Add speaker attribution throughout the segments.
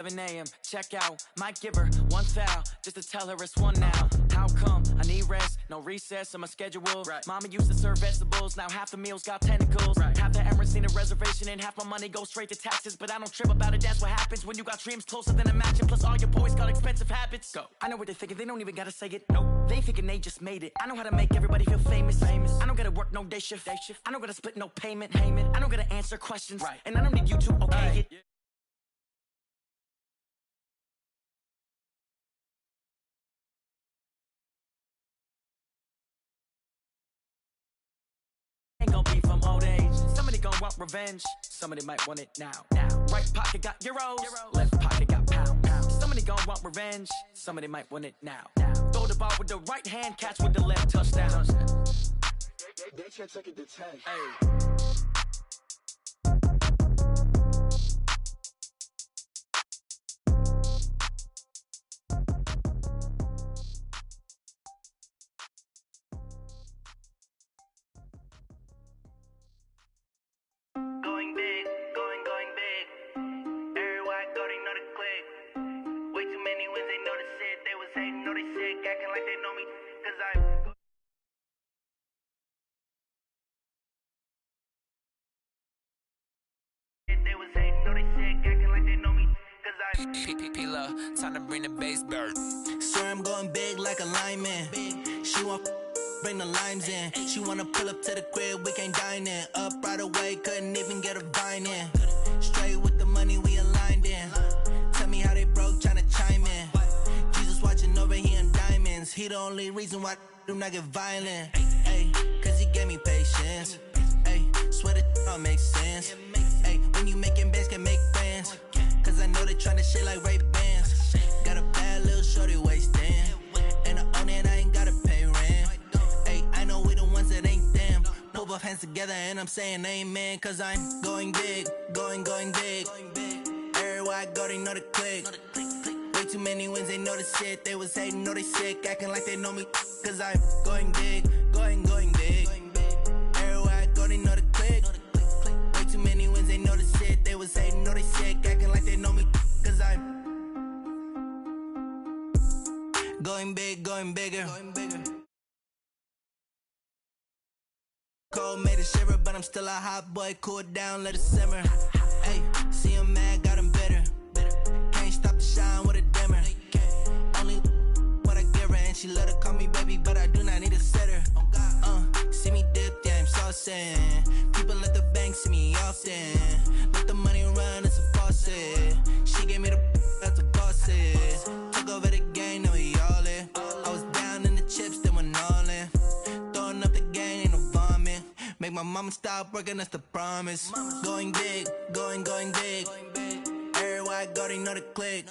Speaker 1: 11 a.m. check out, might give her one foul just to tell her it's one now. How come I need rest, no recess on my schedule? Right. Mama used to serve vegetables, now half the meals got tentacles. Right. Half the Emirates need a reservation and half my money goes straight to taxes. But I don't trip about it, that's what happens when you got dreams closer than a mansion. Plus all your boys got expensive habits. Go. I know what they're thinking, they don't even gotta say it. Nope. They thinking they just made it. I know how to make everybody feel famous. I don't gotta work no day shift. I don't gotta split no payment. I don't gotta answer questions. Right. And I don't need you to okay it. Ain't gon' be from old age. Somebody gon' want revenge. Somebody might want it now. Right pocket got euros. Left pocket got pound. Somebody gon' want revenge. Somebody might want it now. Throw the ball with the right hand, catch with the left, touchdown. They can't take it to 10. Hey.
Speaker 2: Going big, going big. Everywhere I go, they know the click. Way too many wins, they know the shit. They was hating, know they sick, acting like they know me. Cause they was hating, know they sick, acting like they know me. Cause
Speaker 3: PPP love, time to bring the bass bird.
Speaker 4: Swear I'm going big like a lineman. She want bring the limes in. She wanna pull up to the crib, we can't dine in. Up right away, couldn't even get a vine in. Straight with the money we aligned in. Tell me how they broke, tryna chime in. Jesus watching over here in diamonds. He the only reason why I do not get violent. Ay, cause he gave me patience. Ay, swear that all makes sense. Ay, when you making bands, can make friends. Cause I know they tryna shit like Ray-Bans. Got a bad little shorty wasting. And I own it, I ain't gotta pay rent. Ay, I know we the ones that ain't them. Put both hands together and I'm saying amen. Cause I'm going big, going big. Everywhere I go, they know the click. Way too many wins, they know the shit. They was hating, know they sick, acting like they know me. Cause I'm going big, going big. Everywhere I go, they know the click. Way too many wins, they know the shit. They was hating, know they sick, acting like they know me. Cause I'm going big, going bigger. Cold made a shiver, but I'm still a hot boy. Cool down, let it simmer. Hey, see him mad, got him bitter. Can't stop the shine with a dimmer. Only what I give her, and she let her call me baby, but I do not need a sitter. See me dip, yeah, I'm saucing. People at the bank see me often. Let the money run, it's a faucet. She gave me the that's a boss is. Took over the game, now we all in. I was down in the chips, then went all in. Throwing up the game, ain't no vomit. Make my mama stop working, that's the promise. Going big, going big. Everywhere I go, they know the click.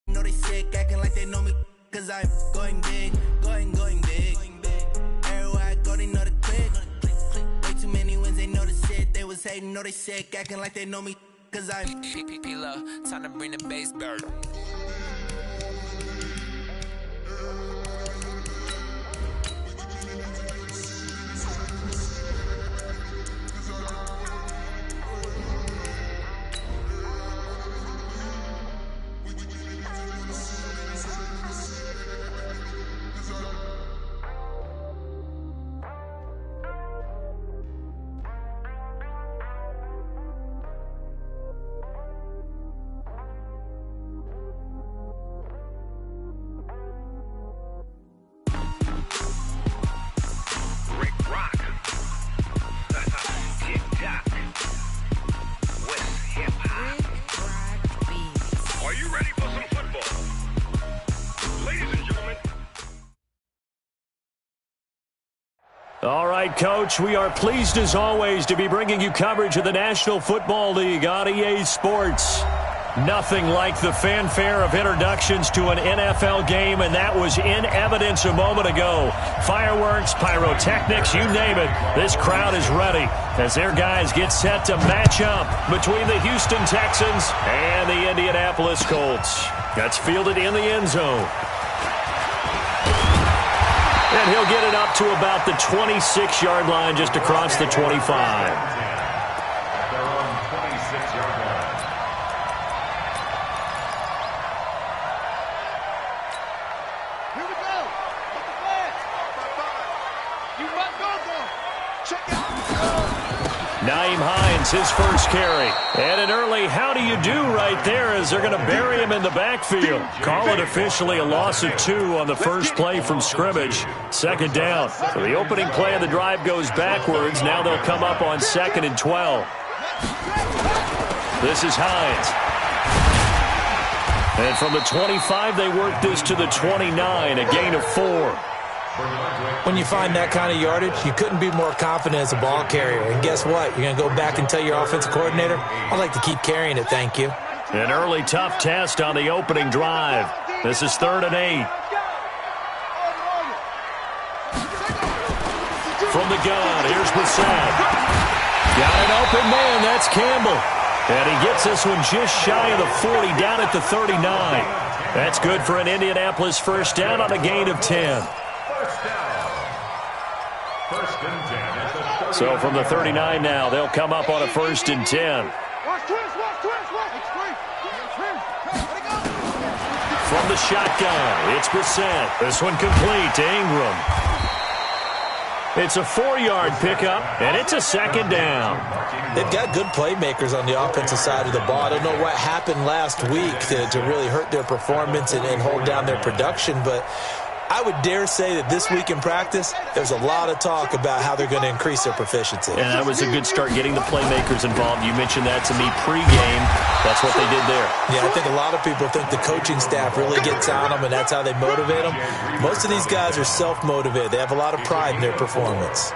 Speaker 4: Know they sick, acting like they know me. Cause I'm going big, going big. Everywhere I go, they know the click. Way too many wins, they know the shit. They was hating, know they sick, acting like they know me. Cause I'm
Speaker 3: PPP love, time to bring the bass bird.
Speaker 5: All right, Coach, we are pleased as always to be bringing you coverage of the National Football League on EA Sports. Nothing like the fanfare of introductions to an NFL game, and that was in evidence a moment ago. Fireworks, pyrotechnics, you name it. This crowd is ready as their guys get set to match up between the Houston Texans and the Indianapolis Colts. That's fielded in the end zone. And he'll get it up to about the 26-yard line, just across the 25.
Speaker 6: They're on 26-yard line.
Speaker 5: Nyheim Hines, his first carry. And an early how do you do right there as they're going to bury him in the backfield. Call it officially a loss of 2 on the first play from scrimmage. Second down. So the opening play of the drive goes backwards. Now they'll come up on 2nd and 12. This is Hines. And from the 25, they work this to the 29, a gain of 4.
Speaker 6: When you find that kind of yardage, you couldn't be more confident as a ball carrier. And guess what? You're going to go back and tell your offensive coordinator, I'd like to keep carrying it, thank you.
Speaker 5: An early tough test on the opening drive. This is 3rd and 8. From the gun, here's Brissett. Got an open man, that's Campbell. And he gets this one just shy of the 40, down at the 39. That's good for an Indianapolis first down on a gain of 10. So from the 39 now, they'll come up on a 1st and 10. From the shotgun, it's Brissett. This one complete to Ingram. It's a 4-yard pickup, and it's a 2nd down.
Speaker 6: They've got good playmakers on the offensive side of the ball. I don't know what happened last week to really hurt their performance and hold down their production, but I would dare say that this week in practice, there's a lot of talk about how they're going to increase their proficiency.
Speaker 5: And that was a good start, getting the playmakers involved. You mentioned that to me pregame. That's what they did there.
Speaker 6: Yeah, I think a lot of people think the coaching staff really gets on them, and that's how they motivate them. Most of these guys are self-motivated. They have a lot of pride in their performance.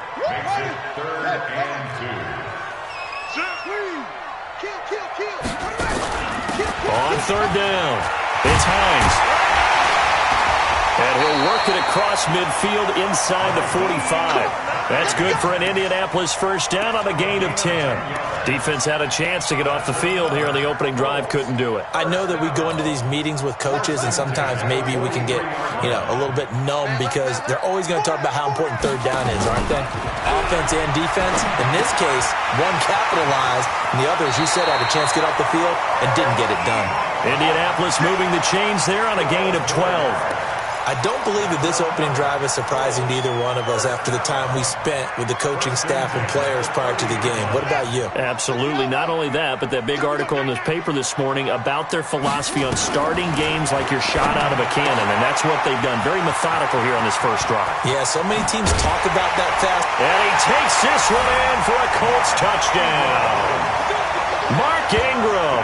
Speaker 5: On 3rd down, it's Hines. And he'll work it across midfield inside the 45. That's good for an Indianapolis first down on a gain of 10. Defense had a chance to get off the field here on the opening drive, couldn't do it.
Speaker 6: I know that we go into these meetings with coaches, and sometimes maybe we can get, a little bit numb because they're always going to talk about how important 3rd down is, aren't they? Offense and defense. In this case, one capitalized, and the other, as you said, had a chance to get off the field and didn't get it done.
Speaker 5: Indianapolis moving the chains there on a gain of 12.
Speaker 6: I don't believe that this opening drive is surprising to either one of us after the time we spent with the coaching staff and players prior to the game. What about you?
Speaker 5: Absolutely. Not only that, but that big article in the paper this morning about their philosophy on starting games like you're shot out of a cannon, and that's what they've done. Very methodical here on this first drive.
Speaker 6: Yeah, so many teams talk about that fast.
Speaker 5: And he takes this one in for a Colts touchdown. Mark Ingram,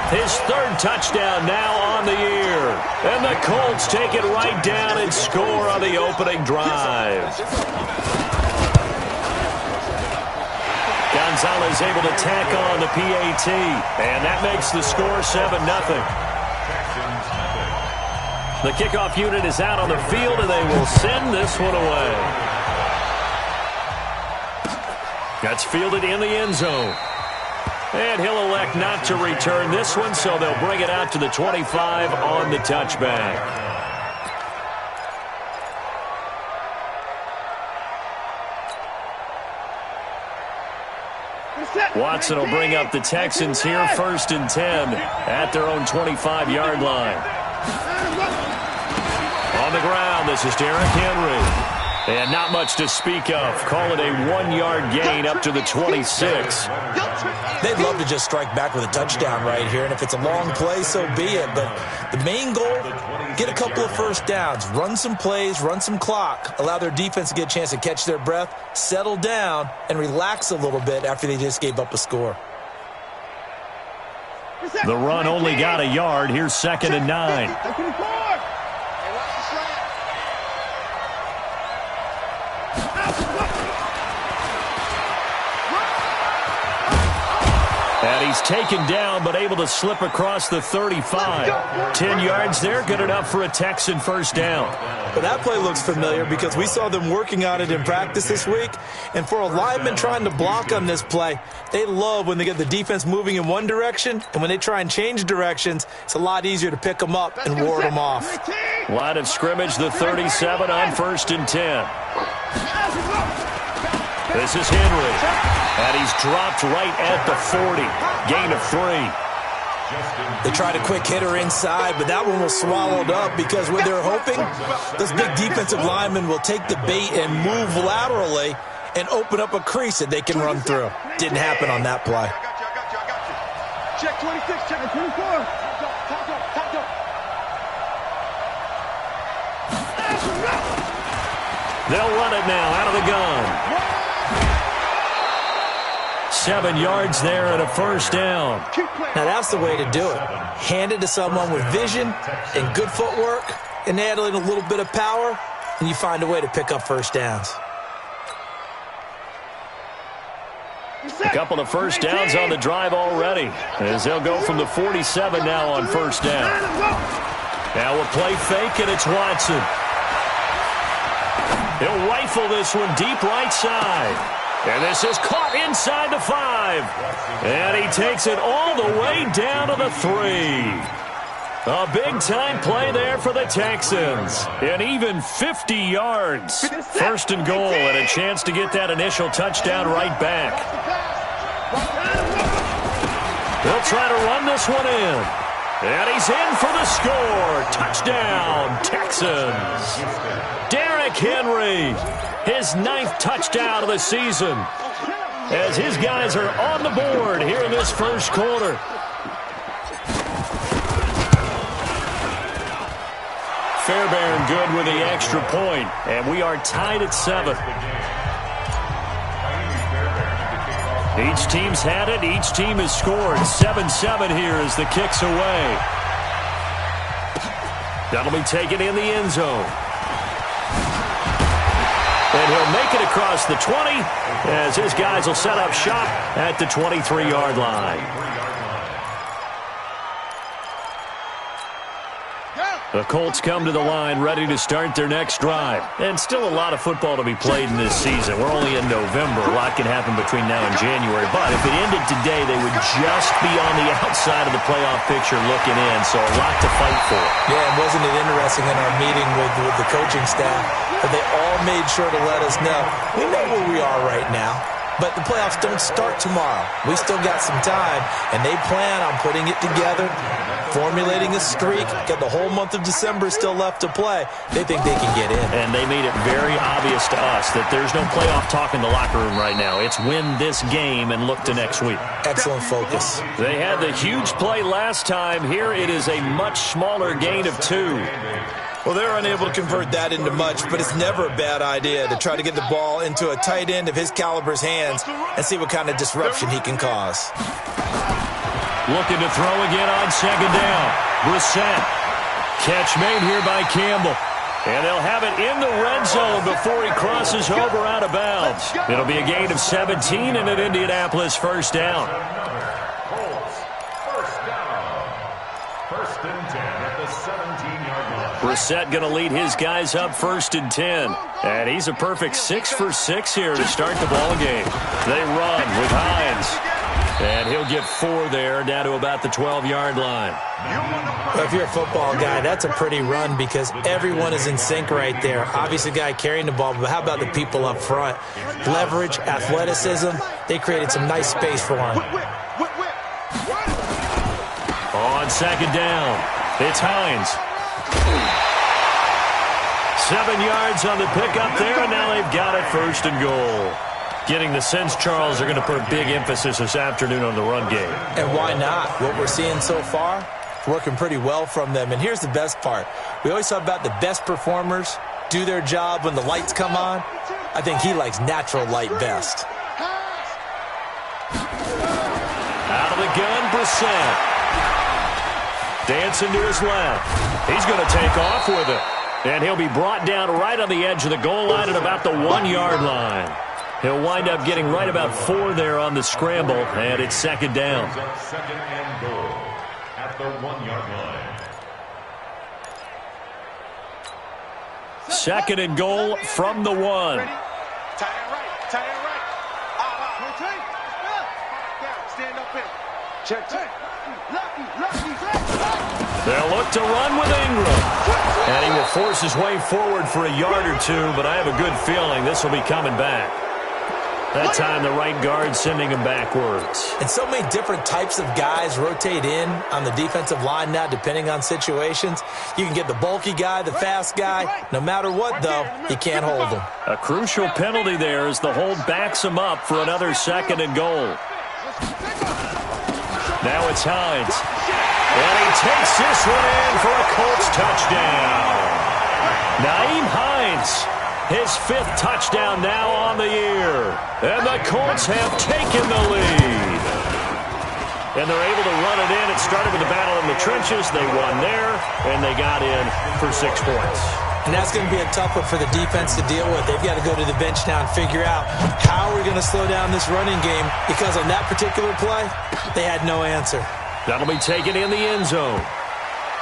Speaker 5: his 3rd touchdown now on the year. And the Colts take it right down and score on the opening drive. Gonzalez able to tack on the PAT. And that makes the score 7-0. The kickoff unit is out on the field, and they will send this one away. That's fielded in the end zone. And he'll elect not to return this one, so they'll bring it out to the 25 on the touchback. Watson will bring up the Texans here, 1st and 10 at their own 25-yard line. On the ground, this is Derrick Henry. And not much to speak of. Call it a 1-yard gain up to the 26.
Speaker 6: They'd love to just strike back with a touchdown right here, and if it's a long play, so be it. But the main goal, get a couple of first downs, run some plays, run some clock, allow their defense to get a chance to catch their breath, settle down, and relax a little bit after they just gave up a score.
Speaker 5: The run only got a yard. Here's 2nd and 9. And he's taken down, but able to slip across the 35. 10 yards there, good enough for a Texan first down.
Speaker 6: But that play looks familiar because we saw them working on it in practice this week. And for a lineman trying to block on this play, they love when they get the defense moving in one direction, and when they try and change directions, it's a lot easier to pick them up and ward them off.
Speaker 5: Line of scrimmage, the 37 on 1st and 10. This is Henry. And he's dropped right at the 40. Gain of 3.
Speaker 6: They tried a quick hitter inside, but that one was swallowed up because what they're hoping, those big defensive linemen will take the bait and move laterally and open up a crease that they can run through. Didn't happen on that play.
Speaker 7: I got you. Check 26, check 24. Top up.
Speaker 5: They'll run it now out of the gun. 7 yards there and a first down.
Speaker 6: Now that's the way to do it. Hand it to someone with vision and good footwork and add in a little bit of power, and you find a way to pick up first downs.
Speaker 5: A couple of first downs on the drive already, as they'll go from the 47 now on first down. Now a play fake, and it's Watson. He'll rifle this one deep right side. And this is caught inside the 5. And he takes it all the way down to the 3. A big-time play there for the Texans. And even 50 yards. First and goal, and a chance to get that initial touchdown right back. They'll try to run this one in. And he's in for the score. Touchdown, Texans. Derrick Henry, his 9th touchdown of the season, as his guys are on the board here in this first quarter. Fairbairn good with the extra point, and we are tied at 7. Each team's had it. Each team has scored. 7-7 here as the kick's away. That'll be taken in the end zone. And he'll make it across the 20 as his guys will set up shop at the 23-yard line. The Colts come to the line ready to start their next drive. And still a lot of football to be played in this season. We're only in November. A lot can happen between now and January. But if it ended today, they would just be on the outside of the playoff picture looking in. So a lot to fight for.
Speaker 6: Yeah, and wasn't it interesting in our meeting with the coaching staff that they all made sure to let us know, we know where we are right now. But the playoffs don't start tomorrow. We still got some time, and they plan on putting it together, formulating a streak. Got the whole month of December still left to play. They think they can get in.
Speaker 5: And they made it very obvious to us that there's no playoff talk in the locker room right now. It's win this game and look to next week.
Speaker 6: Excellent focus.
Speaker 5: They had the huge play last time. Here it is a much smaller gain of 2.
Speaker 6: Well, they're unable to convert that into much, but it's never a bad idea to try to get the ball into a tight end of his caliber's hands and see what kind of disruption he can cause.
Speaker 5: Looking to throw again on second down. Brissett. Catch made here by Campbell. And they'll have it in the red zone before he crosses over out of bounds. It'll be a gain of 17 and an Indianapolis first down. Brissett going to lead his guys up 1st and 10. And he's a perfect 6 for 6 here to start the ball game. They run with Hines. And he'll get 4 there, down to about the 12-yard line.
Speaker 6: Well, if you're a football guy, that's a pretty run because everyone is in sync right there. Obviously, the guy carrying the ball, but how about the people up front? Leverage, athleticism, they created some nice space for him.
Speaker 5: On second down, it's Hines. 7 yards on the pickup there, and now they've got it 1st and goal. Getting the sense, Charles, are going to put a big emphasis this afternoon on the run game.
Speaker 6: And why not? What we're seeing so far, working pretty well from them. And here's the best part. We always talk about the best performers do their job when the lights come on. I think he likes natural light best.
Speaker 5: Out of the gun, Brissett. Dancing to his left. He's going to take off with it. And he'll be brought down right on the edge of the goal line at about the 1-yard line. He'll wind up getting right about 4 there on the scramble, and it's second down.
Speaker 8: Second and goal at the 1-yard line.
Speaker 5: Second and goal from the 1.
Speaker 7: Tight end right. Stand up in. Check.
Speaker 5: They'll look to run with Ingram. And he will force his way forward for a yard or 2, but I have a good feeling this will be coming back. That time the right guard sending him backwards.
Speaker 6: And so many different types of guys rotate in on the defensive line now, depending on situations. You can get the bulky guy, the fast guy. No matter what, though, you can't hold him.
Speaker 5: A crucial penalty there as the hold backs him up for another 2nd and goal. Now it's Hines. And he takes this one in for a Colts touchdown. Nyheim Hines, his 5th touchdown now on the year. And the Colts have taken the lead. And they're able to run it in. It started with a battle in the trenches. They won there, and they got in for 6 points.
Speaker 6: And that's going to be a tough one for the defense to deal with. They've got to go to the bench now and figure out how we're going to slow down this running game, because on that particular play, they had no answer.
Speaker 5: That'll be taken in the end zone.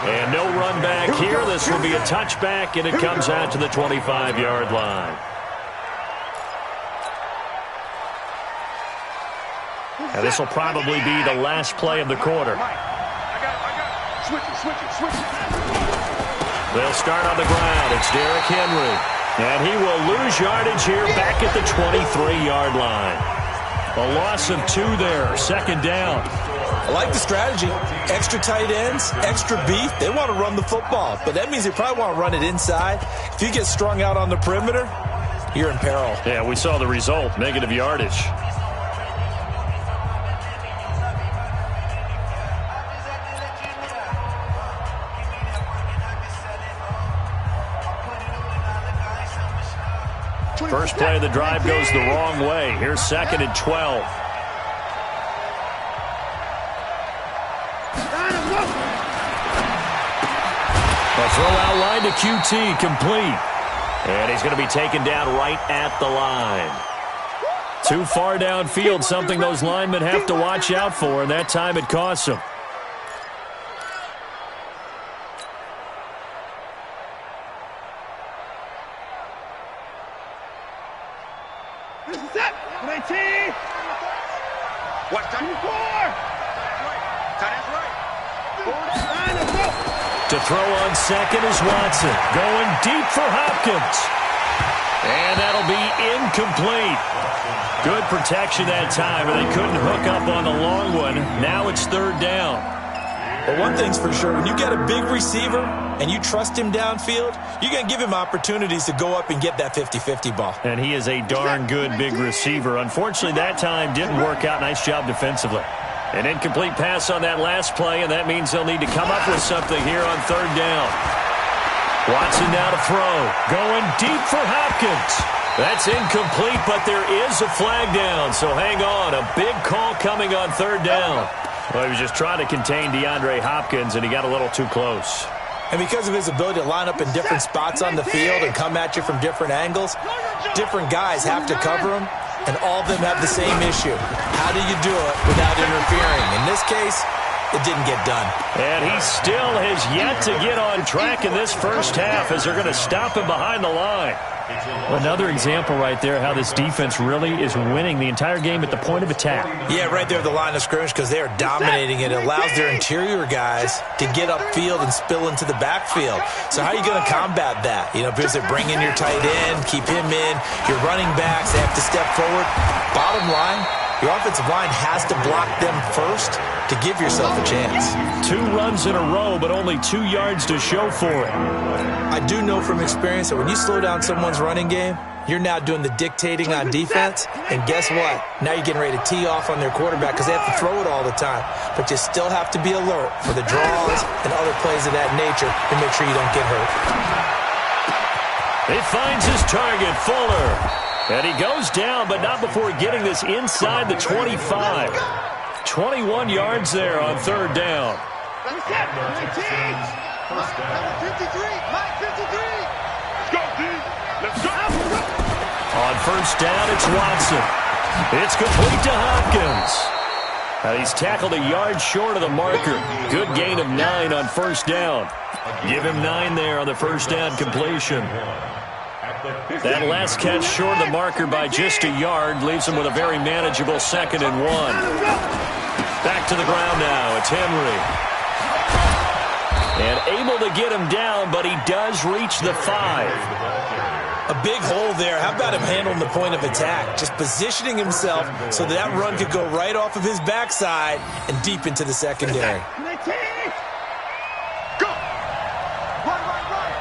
Speaker 5: And no run back here. This will be a touchback, and it comes out to the 25-yard line. And this will probably be the last play of the quarter. They'll start on the ground. It's Derrick Henry. And he will lose yardage here back at the 23-yard line. A loss of 2 there. 2nd down.
Speaker 6: I like the strategy. Extra tight ends, extra beef. They want to run the football, but that means they probably want to run it inside. If you get strung out on the perimeter, you're in peril.
Speaker 5: Yeah, we saw the result. Negative yardage. First play of the drive goes the wrong way. Here's 2nd and 12. A throw out line to QT, complete. And he's going to be taken down right at the line. Too far downfield, something those linemen have to watch out for, and that time it costs them. To throw on 2nd is Watson. Going deep for Hopkins. And that'll be incomplete. Good protection that time, and they couldn't hook up on the long one. Now it's 3rd down.
Speaker 6: But one thing's for sure, when you got a big receiver and you trust him downfield, you're going to give him opportunities to go up and get that 50-50 ball.
Speaker 5: And he is a darn good big receiver. Unfortunately, that time didn't work out. Nice job defensively. An incomplete pass on that last play, and that means they'll need to come up with something here on 3rd down. Watson now to throw. Going deep for Hopkins. That's incomplete, but there is a flag down, so hang on. A big call coming on 3rd down. Well, he was just trying to contain DeAndre Hopkins, and he got a little too close.
Speaker 6: And because of his ability to line up in different spots on the field and come at you from different angles, different guys have to cover him, and all of them have the same issue. How do you do it without interfering? In this case, it didn't get done.
Speaker 5: And he still has yet to get on track in this first half as they're going to stop him behind the line. Another example right there how this defense really is winning the entire game at the point of attack.
Speaker 6: Yeah, right there at the line of scrimmage, because they are dominating it. It allows their interior guys to get upfield and spill into the backfield. So how are you going to combat that? You know, because they're bringing your tight end, keep him in. Your running backs, they have to step forward. Bottom line, your offensive line has to block them first to give yourself a chance.
Speaker 5: 2 runs in a row, but only 2 yards to show for it.
Speaker 6: I do know from experience that when you slow down someone's running game, you're now doing the dictating on defense, and guess what? Now you're getting ready to tee off on their quarterback because they have to throw it all the time. But you still have to be alert for the draws and other plays of that nature to make sure you don't get hurt.
Speaker 5: He finds his target, Fuller. And he goes down, but not before getting this inside the 25. 21 yards there on 3rd down. On 1st down, it's Watson. It's complete to Hopkins. He's tackled a yard short of the marker. Good gain of 9 on 1st down. Give him 9 there on the 1st down completion. That last catch short of the marker by just a yard leaves him with a very manageable 2nd and 1. Back to the ground now. It's Henry. And able to get him down, but he does reach the 5.
Speaker 6: A big hole there. How about him handling the point of attack? Just positioning himself so that run could go right off of his backside and deep into the secondary.
Speaker 7: Go! Run!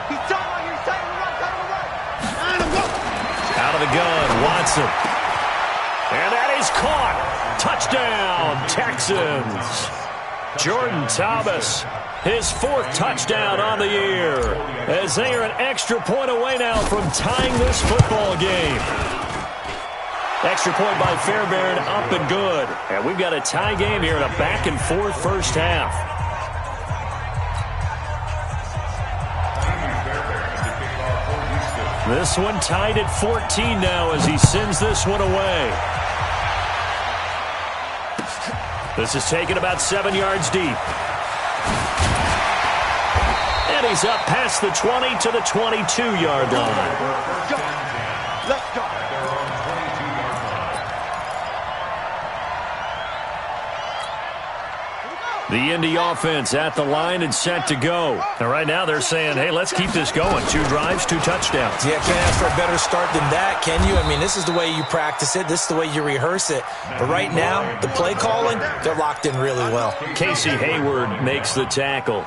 Speaker 7: He's time to run!
Speaker 5: Out of the gun, Watson. And that is caught. Touchdown, Texans. Jordan Thomas, his 4th touchdown on the year, as they are an extra point away now from tying this football game. Extra point by Fairbairn, up and good. And we've got a tie game here in a back-and-forth first half. This one tied at 14 now as he sends this one away. This is taken about 7 yards deep. And he's up past the 20 to the 22-yard line.
Speaker 7: Let's go!
Speaker 5: The Indy offense at the line and set to go. And right now they're saying, hey, let's keep this going. 2 drives, 2 touchdowns.
Speaker 6: Yeah, can't ask for a better start than that, can you? I mean, this is the way you practice it. This is the way you rehearse it. But right now, the play calling, they're locked in really well.
Speaker 5: Casey Hayward makes the tackle.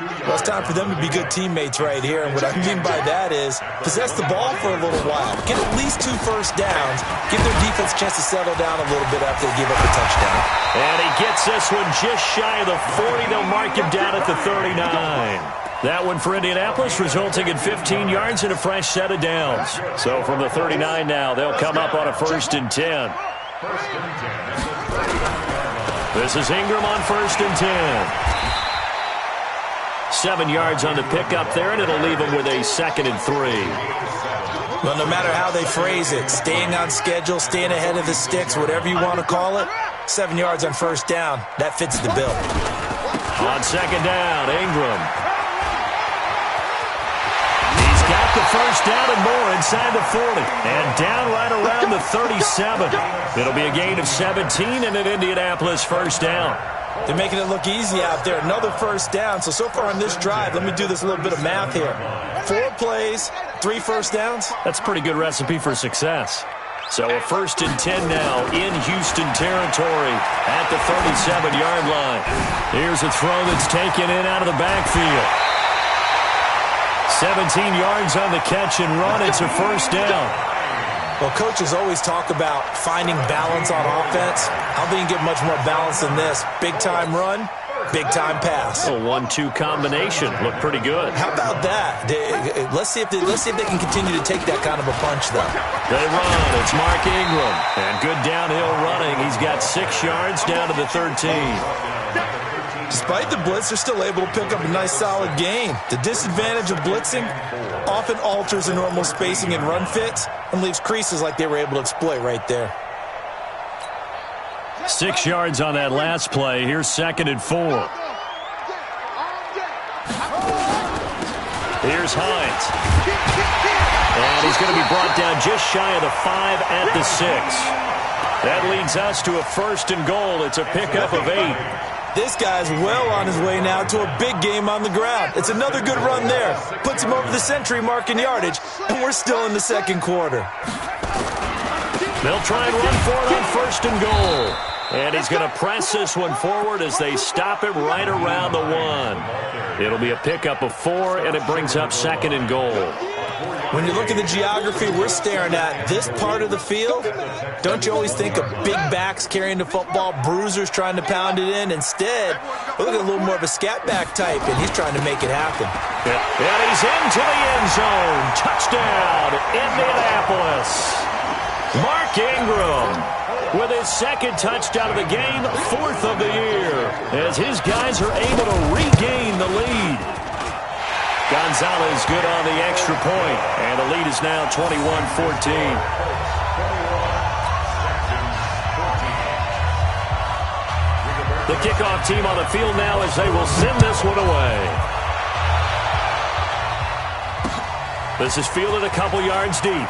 Speaker 6: Well, it's time for them to be good teammates right here. And what I mean by that is possess the ball for a little while. Get at least 2 first downs. Give their defense a chance to settle down a little bit after they give up a touchdown.
Speaker 5: And he gets this one just shy of the 40. They'll mark him down at the 39. That one for Indianapolis, resulting in 15 yards and a fresh set of downs. So from the 39 now, they'll come up on a 1st and 10. This is Ingram on 1st and 10. 7 yards on the pickup there, and it'll leave them with a 2nd and 3.
Speaker 6: Well, no matter how they phrase it, staying on schedule, staying ahead of the sticks, whatever you want to call it, 7 yards on 1st down, that fits the bill.
Speaker 5: On 2nd down, Ingram. He's got the 1st down and more inside the 40. And down right around the 37. It'll be a gain of 17 and an Indianapolis 1st down.
Speaker 6: They're making it look easy out there. Another 1st down. So far on this drive, let me do this little bit of math here. 4 plays, 3 first downs.
Speaker 5: That's a pretty good recipe for success. So a 1st and 10 now in Houston territory at the 37-yard line. Here's a throw that's taken in out of the backfield. 17 yards on the catch and run. It's a 1st down.
Speaker 6: Well, coaches always talk about finding balance on offense. I don't think you get much more balance than this. Big-time run, big-time pass.
Speaker 5: A 1-2 combination. Looked pretty good.
Speaker 6: How about that? Let's see if they can continue to take that kind of a punch, though.
Speaker 5: They run. It's Mark Ingram. And good downhill running. He's got 6 yards down to the 13.
Speaker 6: Despite the blitz, they're still able to pick up a nice, solid gain. The disadvantage of blitzing often alters the normal spacing and run fits and leaves creases like they were able to exploit right there.
Speaker 5: 6 yards on that last play. Here's 2nd and 4. Here's Hines. And he's going to be brought down just shy of the 5 at the 6. That leads us to a 1st and goal. It's a pickup of 8.
Speaker 6: This guy's well on his way now to a big game on the ground. It's another good run there. Puts him over the century mark in yardage, and we're still in the 2nd quarter.
Speaker 5: They'll try and run for it on 1st and goal. And he's going to press this one forward as they stop him right around the 1. It'll be a pickup of 4, and it brings up 2nd and goal.
Speaker 6: When you look at the geography we're staring at, this part of the field, don't you always think of big backs carrying the football, bruisers trying to pound it in? Instead, we're looking at a little more of a scat back type, and he's trying to make it happen.
Speaker 5: And he's into the end zone. Touchdown, Indianapolis. Mark Ingram with his 2nd touchdown of the game, 4th of the year, as his guys are able to regain the lead. Gonzalez good on the extra point, and the lead is now 21-14. The kickoff team on the field now as they will send this one away. This is fielded a couple yards deep.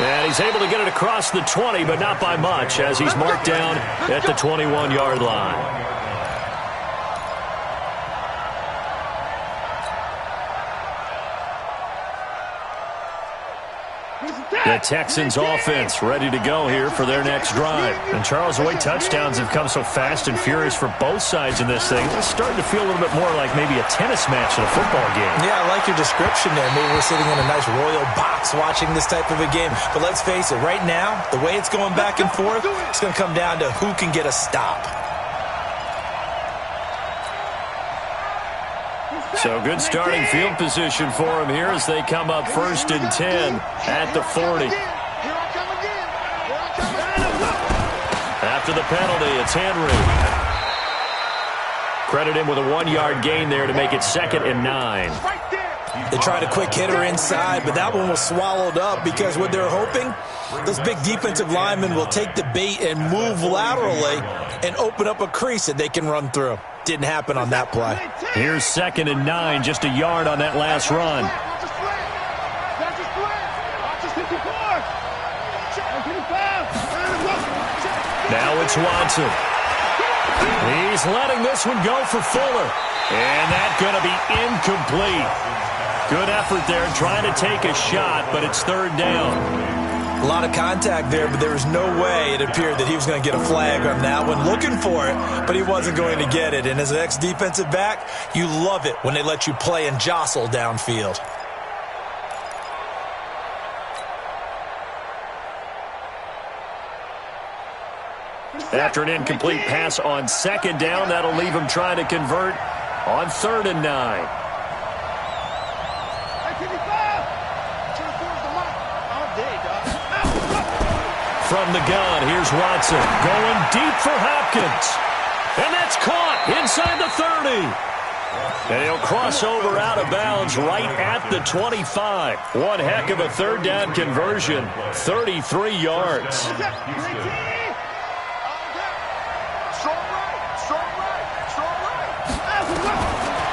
Speaker 5: And he's able to get it across the 20, but not by much, as he's marked down at the 21-yard line. The Texans offense ready to go here for their next drive. And Charles, the way touchdowns have come so fast and furious for both sides in this thing, it's starting to feel a little bit more like maybe a tennis match in a football game.
Speaker 6: Yeah, I like your description there. Maybe we're sitting in a nice royal box watching this type of a game. But let's face it, right now, the way it's going back and forth, it's going to come down to who can get a stop.
Speaker 5: So good starting field position for them here as they come up 1st and 10 at the 40. After the penalty, it's Henry. Credit him with a 1-yard gain there to make it 2nd and 9.
Speaker 6: They tried a quick hitter inside, but that one was swallowed up because what they're hoping, those big defensive linemen will take the bait and move laterally and open up a crease that they can run through. Didn't happen on that play.
Speaker 5: Here's 2nd and 9, just a yard on that last run. Now it's Watson. He's letting this one go for Fuller. And that's going to be incomplete. Good effort there trying to take a shot, but it's 3rd down.
Speaker 6: A lot of contact there, but there was no way it appeared that he was going to get a flag on that one. Looking for it, but he wasn't going to get it. And as an ex-defensive back, you love it when they let you play and jostle downfield.
Speaker 5: After an incomplete pass on 2nd down, that'll leave him trying to convert on 3rd and 9. From the gun, here's Watson going deep for Hopkins. And that's caught inside the 30. And he'll cross over out of bounds right at the 25. One heck of a 3rd down conversion, 33 yards.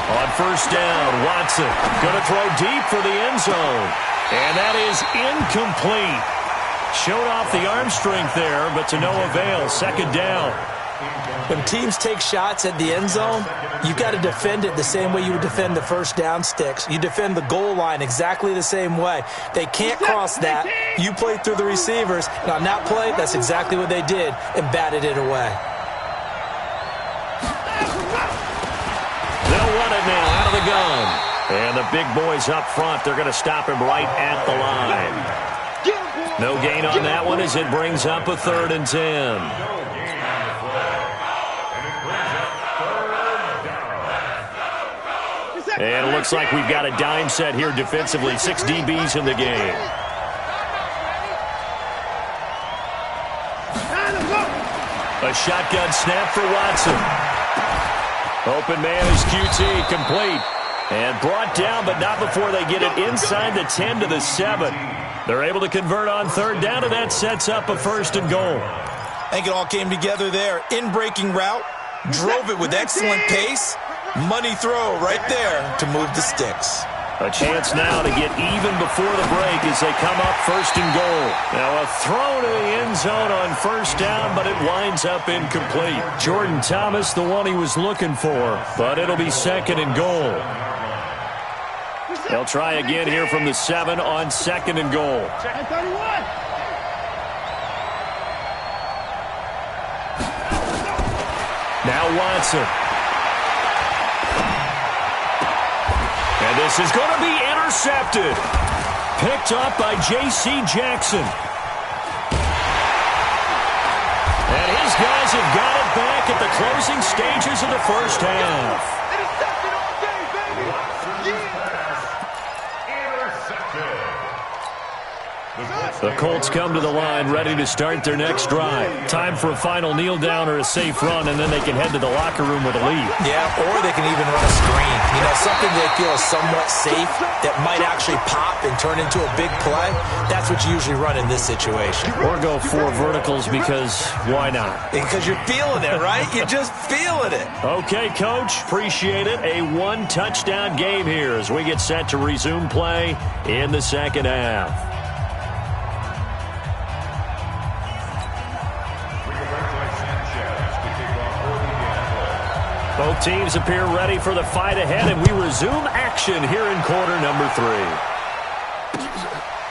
Speaker 5: On 1st down, Watson going to throw deep for the end zone. And that is incomplete. Showed off the arm strength there, but to no avail. 2nd down.
Speaker 6: When teams take shots at the end zone, you've got to defend it the same way you would defend the 1st down sticks. You defend the goal line exactly the same way. They can't cross that. You play through the receivers, and on that play, that's exactly what they did and batted it away.
Speaker 5: They'll run it now out of the gun. And the big boys up front, they're going to stop him right at the line. No gain on that one as it brings up a 3rd and 10. And it looks like we've got a dime set here defensively. 6 DBs in the game. A shotgun snap for Watson. Open man is QT, complete. And brought down, but not before they get it inside the 10 to the 7. They're able to convert on 3rd down, and that sets up a 1st and goal.
Speaker 6: I think it all came together there. In-breaking route, drove it with excellent pace. Money throw right there to move the sticks.
Speaker 5: A chance now to get even before the break as they come up 1st and goal. Now a throw to the end zone on 1st down, but it winds up incomplete. Jordan Thomas, the one he was looking for, but it'll be 2nd and goal. They'll try again here from the 7 on 2nd and goal. Now Watson. And this is going to be intercepted. Picked up by J.C. Jackson. And his guys have got it back at the closing stages of the 1st half. The Colts come to the line ready to start their next drive. Time for a final kneel down or a safe run, and then they can head to the locker room with a lead.
Speaker 6: Yeah, or they can even run a screen. You know, something they feel is somewhat safe that might actually pop and turn into a big play. That's what you usually run in this situation.
Speaker 5: Or go 4 verticals because why not?
Speaker 6: Because you're feeling it, right? You're just feeling it.
Speaker 5: Okay, Coach. Appreciate it. A 1-touchdown game here as we get set to resume play in the 2nd half. Both teams appear ready for the fight ahead, and we resume action here in quarter number 3.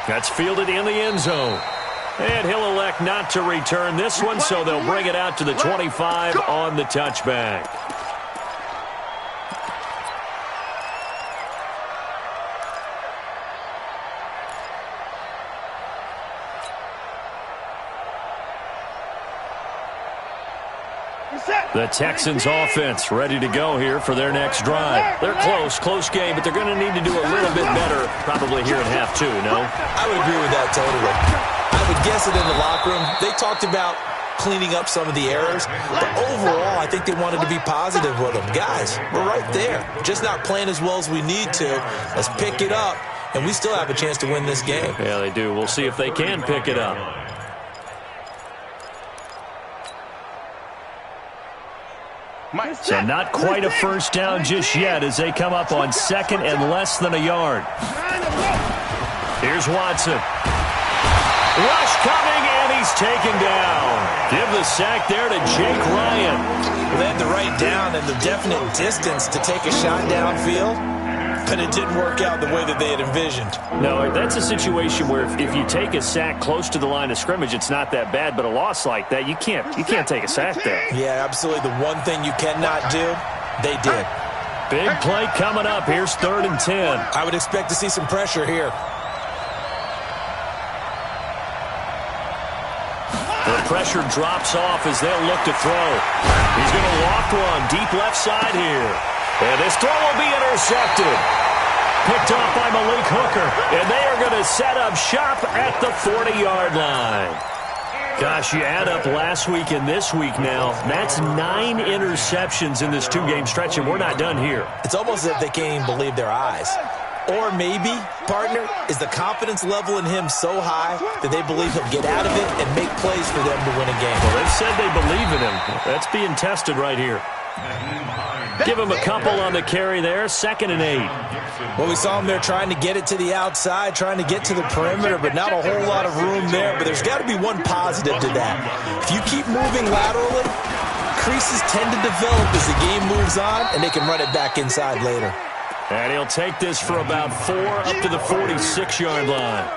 Speaker 5: That's fielded in the end zone. And he'll elect not to return this one, so they'll bring it out to the 25 on the touchback. The Texans offense ready to go here for their next drive. They're close game, but they're going to need to do a little bit better probably here in half two, no?
Speaker 6: I would agree with that totally. I would guess it in the locker room. They talked about cleaning up some of the errors, but overall I think they wanted to be positive with them. Guys, we're right there. Just not playing as well as we need to. Let's pick it up, and we still have a chance to win this game.
Speaker 5: Yeah, they do. We'll see if they can pick it up. So not quite a first down just yet as they come up on second and less than a yard. Here's Watson. Rush coming, and he's taken down. Give the sack there to Jake Ryan.
Speaker 6: They had the right down and the definite distance to take a shot downfield, but it didn't work out the way that they had envisioned.
Speaker 5: No, that's a situation where if you take a sack close to the line of scrimmage, it's not that bad, but a loss like that, you can't take a sack there.
Speaker 6: Yeah, absolutely. The one thing you cannot do, they did.
Speaker 5: Big play coming up. Here's 3rd and 10.
Speaker 6: I would expect to see some pressure here.
Speaker 5: The pressure drops off as they'll look to throw. He's going to loft one deep left side here. And this throw will be intercepted. Picked off by Malik Hooker. And they are going to set up shop at the 40-yard line. Gosh, you add up last week and this week now. That's 9 interceptions in this 2-game stretch, and we're not done here.
Speaker 6: It's almost as if they can't even believe their eyes. Or maybe, partner, is the confidence level in him so high that they believe he'll get out of it and make plays for them to win a game.
Speaker 5: Well, they've said they believe in him. That's being tested right here. Give him a couple on the carry there. 2nd and 8.
Speaker 6: Well, we saw him there trying to get it to the outside, trying to get to the perimeter, but not a whole lot of room there. But there's got to be one positive to that. If you keep moving laterally, creases tend to develop as the game moves on, and they can run it back inside later.
Speaker 5: And he'll take this for about 4 up to the 46-yard line.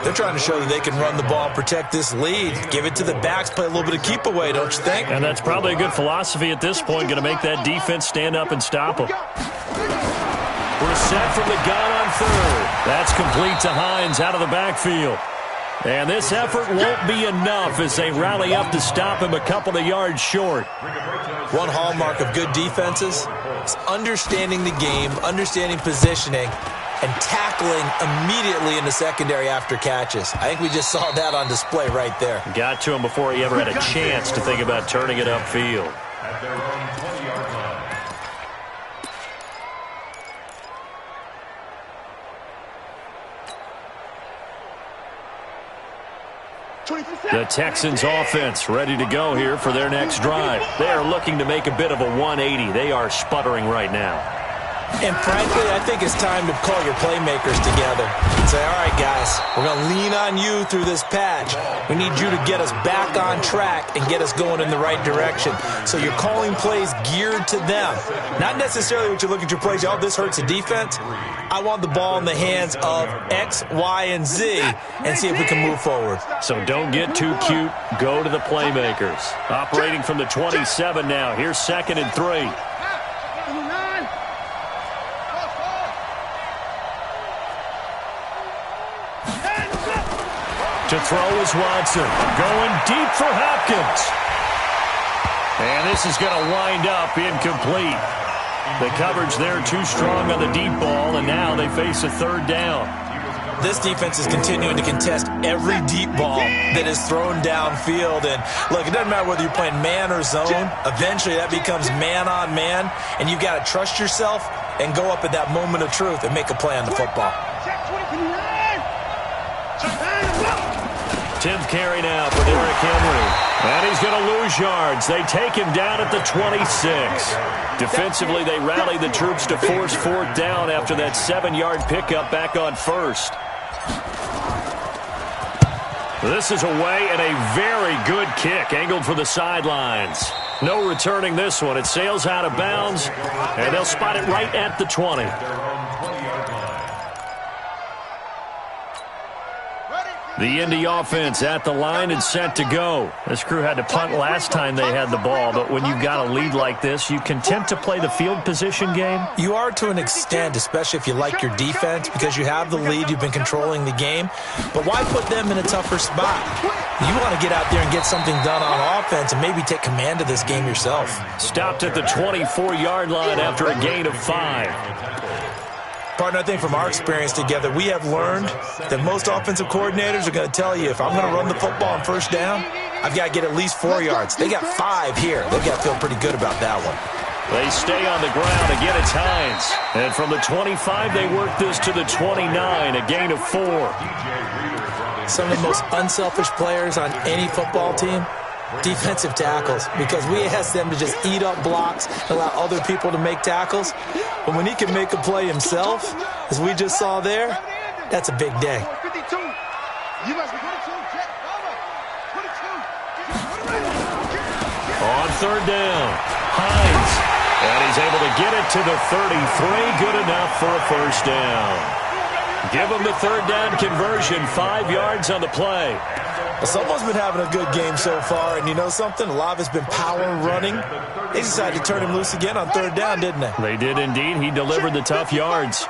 Speaker 6: They're trying to show that they can run the ball and protect this lead. Give it to the backs, play a little bit of keep away, don't you think?
Speaker 5: And that's probably a good philosophy at this point, going to make that defense stand up and stop them. We're set from the gun on 3rd. That's complete to Hines out of the backfield. And this effort won't be enough as they rally up to stop him a couple of yards short.
Speaker 6: One hallmark of good defenses is understanding the game, understanding positioning, and tackling immediately in the secondary after catches. I think we just saw that on display right there.
Speaker 5: Got to him before he ever had a chance to think about turning it upfield.
Speaker 8: At their own 20-yard line.
Speaker 5: The Texans offense ready to go here for their next drive. They are looking to make a bit of a 180. They are sputtering right now.
Speaker 6: And frankly, I think it's time to call your playmakers together and say, all right, guys, we're going to lean on you through this patch. We need you to get us back on track and get us going in the right direction. So you're calling plays geared to them. Not necessarily what you look at your plays, oh, this hurts the defense. I want the ball in the hands of X, Y, and Z and see if we can move forward.
Speaker 5: So don't get too cute. Go to the playmakers. Operating from the 27 now. Here's 2nd and 3. To throw is Watson. Going deep for Hopkins. And this is going to wind up incomplete. The coverage there too strong on the deep ball, and now they face a 3rd down.
Speaker 6: This defense is continuing to contest every deep ball that is thrown downfield. And, look, it doesn't matter whether you're playing man or zone. Eventually that becomes man on man, and you've got to trust yourself and go up at that moment of truth and make a play on the football.
Speaker 5: 10th carry now for Derrick Henry. And he's going to lose yards. They take him down at the 26. Defensively, they rally the troops to force 4th down after that 7-yard pickup back on 1st. This is away and a very good kick angled for the sidelines. No returning this one. It sails out of bounds, and they'll spot it right at the 20. The Indy offense at the line and set to go. This crew had to punt last time they had the ball, but when you've got a lead like this, you content to play the field position game?
Speaker 6: You are to an extent, especially if you like your defense, because you have the lead, you've been controlling the game. But why put them in a tougher spot? You want to get out there and get something done on offense and maybe take command of this game yourself.
Speaker 5: Stopped at the 24-yard line after a gain of 5.
Speaker 6: Partner, I think from our experience together, we have learned that most offensive coordinators are going to tell you, if I'm going to run the football on first down, I've got to get at least 4 yards. They got 5 here. They've got to feel pretty good about that one.
Speaker 5: They stay on the ground. Again, it's Hines. And from the 25, they work this to the 29, a gain of 4.
Speaker 6: Some of the most unselfish players on any football team, defensive tackles, because we ask them to just eat up blocks, allow other people to make tackles. But when he can make a play himself, as we just saw there, that's a big day.
Speaker 5: On third down, Hines. And he's able to get it to the 33. Good enough for a first down. Give him the third down conversion, 5 yards on the play.
Speaker 6: Well, someone's been having a good game so far, and you know something? A lot of it's been power running. They decided to turn him loose again on third down, didn't they?
Speaker 5: They did indeed. He delivered the tough yards.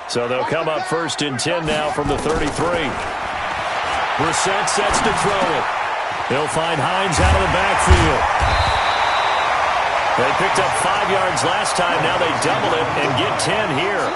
Speaker 5: So they'll come up first and 10 now from the 33. Brissett sets to throw it. They'll find Hines out of the backfield. They picked up 5 yards last time. Now they double it and get 10 here.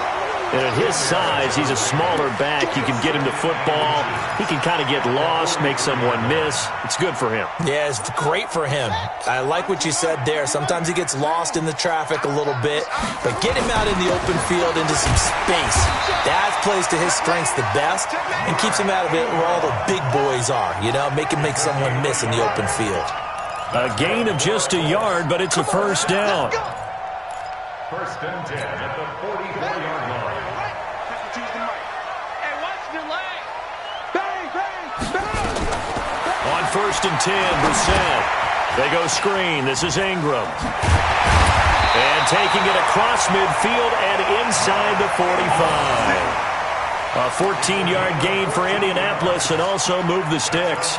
Speaker 5: And at his size, he's a smaller back. You can get him to football. He can kind of get lost, make someone miss. It's good for him.
Speaker 6: Yeah, it's great for him. I like what you said there. Sometimes he gets lost in the traffic a little bit, but get him out in the open field into some space. That plays to his strengths the best and keeps him out of it where all the big boys are, you know, make someone miss in the open field.
Speaker 5: A gain of just a yard, but it's a first down.
Speaker 8: First and 10 at the 44-yard line.
Speaker 5: On first and 10, Brissett. They go screen. This is Ingram. And taking it across midfield and inside the 45. A 14-yard gain for Indianapolis and also move the sticks.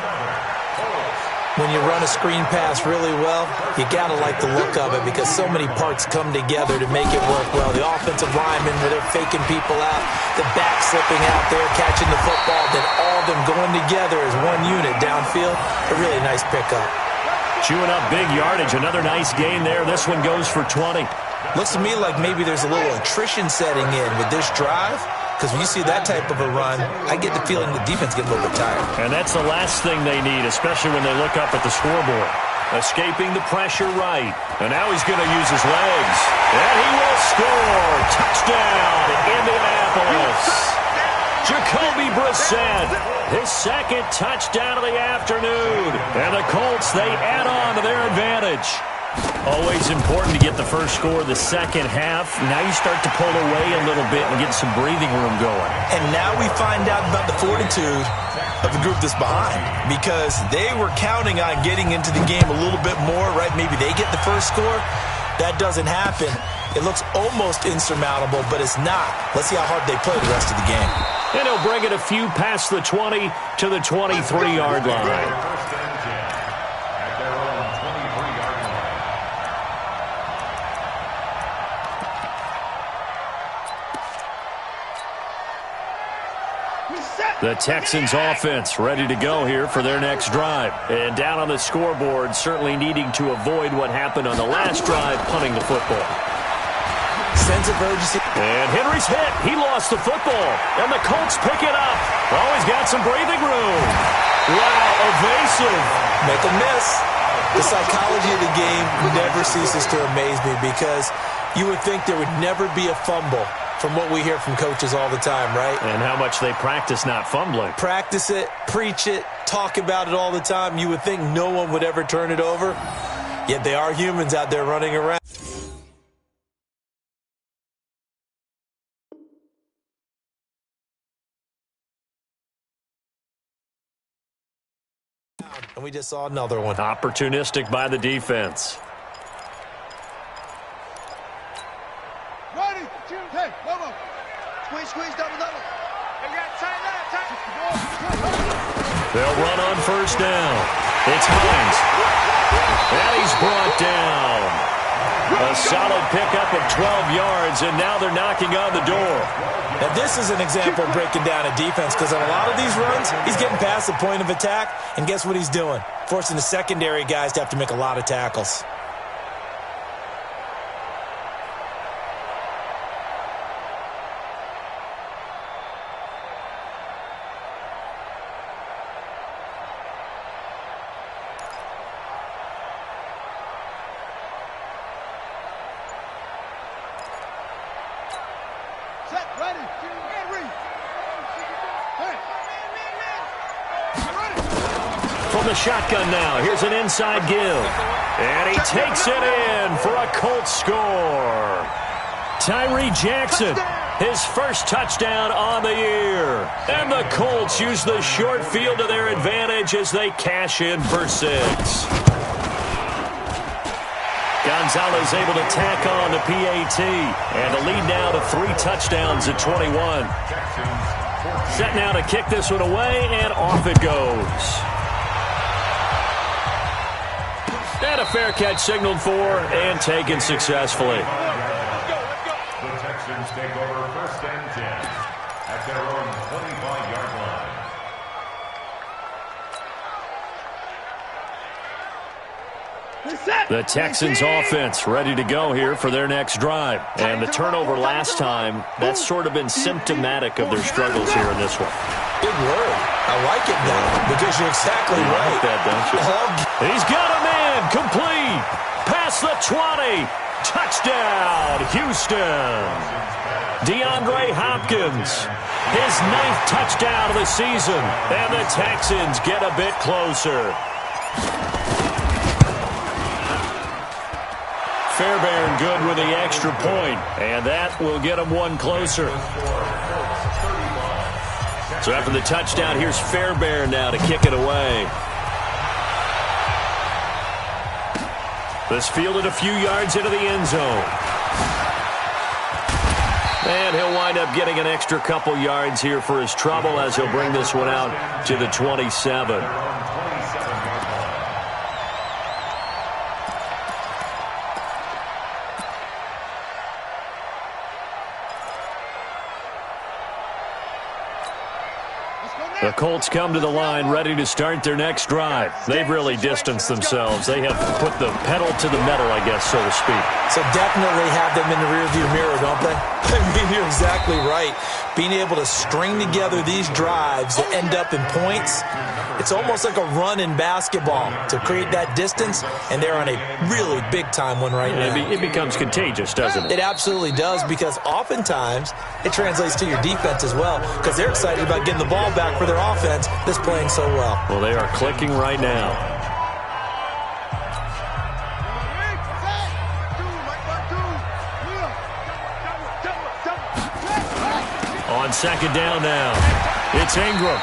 Speaker 6: When you run a screen pass really well, you got to like the look of it because so many parts come together to make it work well. The offensive linemen, where they're faking people out, the back slipping out there, catching the football, then all of them going together as one unit downfield. A really nice pickup.
Speaker 5: Chewing up big yardage. Another nice gain there. This one goes for 20.
Speaker 6: Looks to me like maybe there's a little attrition setting in with this drive. Because when you see that type of a run, I get the feeling the defense gets a little bit tired.
Speaker 5: And that's the last thing they need, especially when they look up at the scoreboard. Escaping the pressure right. And now he's going to use his legs. And he will score. Touchdown, Indianapolis. Jacoby Brissett, his second touchdown of the afternoon. And the Colts, they add on to their advantage. Always important to get the first score the second half. Now you start to pull away a little bit and get some breathing room going.
Speaker 6: And now we find out about the fortitude of the group that's behind, because they were counting on getting into the game a little bit more, right? Maybe they get the first score. That doesn't happen. It looks almost insurmountable, but it's not. Let's see how hard they play the rest of the game.
Speaker 5: And he'll bring it a few past the 20 to the 23-yard line. The Texans offense ready to go here for their next drive. And down on the scoreboard, certainly needing to avoid what happened on the last drive, punting the football.
Speaker 6: Sense of urgency.
Speaker 5: And Henry's hit. He lost the football. And the Colts pick it up. Always got some breathing room. Wow, evasive.
Speaker 6: Make a miss. The psychology of the game never ceases to amaze me, because you would think there would never be a fumble from what we hear from coaches all the time, right?
Speaker 5: And how much they practice not fumbling.
Speaker 6: Practice it, preach it, talk about it all the time. You would think no one would ever turn it over. Yet they are humans out there running around. And we just saw another one.
Speaker 5: Opportunistic by the defense.
Speaker 7: Ready, hey, squeeze, double. You got tight left, tight.
Speaker 5: They'll run on first down. It's Hines. And he's brought down. A solid pickup of 12 yards, and now they're knocking on the door.
Speaker 6: Now, this is an example of breaking down a defense because on a lot of these runs, he's getting past the point of attack, and guess what he's doing? Forcing the secondary guys to have to make a lot of tackles.
Speaker 5: From the shotgun now, here's an inside give. And he takes it in for a Colts score. Tyree Jackson, his first touchdown on the year. And the Colts use the short field to their advantage as they cash in for 6. Gonzalez able to tack on the PAT. And the lead now to 3 touchdowns at 21. Set now to kick this one away, and off it goes. And a fair catch signaled for and taken successfully.
Speaker 8: The Texans take over 1st and 10 at their own 25-yard line.
Speaker 5: The Texans offense ready to go here for their next drive. And the turnover last time, that's sort of been symptomatic of their struggles here in this one.
Speaker 6: Good word. I like it now because you're exactly right.
Speaker 5: Like that, don't you? He's got a man complete. Past the 20. Touchdown, Houston. DeAndre Hopkins, his 9th touchdown of the season. And the Texans get a bit closer. Fairbairn good with the extra point, and that will get him 1 closer. So after the touchdown, here's Fairbairn now to kick it away. This fielded a few yards into the end zone. And he'll wind up getting an extra couple yards here for his trouble as he'll bring this one out to the 27. The Colts come to the line ready to start their next drive. They've really distanced themselves. They have put the pedal to the metal, I guess, so to speak.
Speaker 6: So definitely have them in the rearview mirror, don't they? I mean, you're exactly right. Being able to string together these drives that end up in points, it's almost like a run in basketball to create that distance, and they're on a really big-time one right now.
Speaker 5: It becomes contagious, doesn't it?
Speaker 6: It absolutely does, because oftentimes it translates to your defense as well, because they're excited about getting the ball back for their offense that's playing so well.
Speaker 5: Well, they are clicking right now. On second down now, it's Ingram.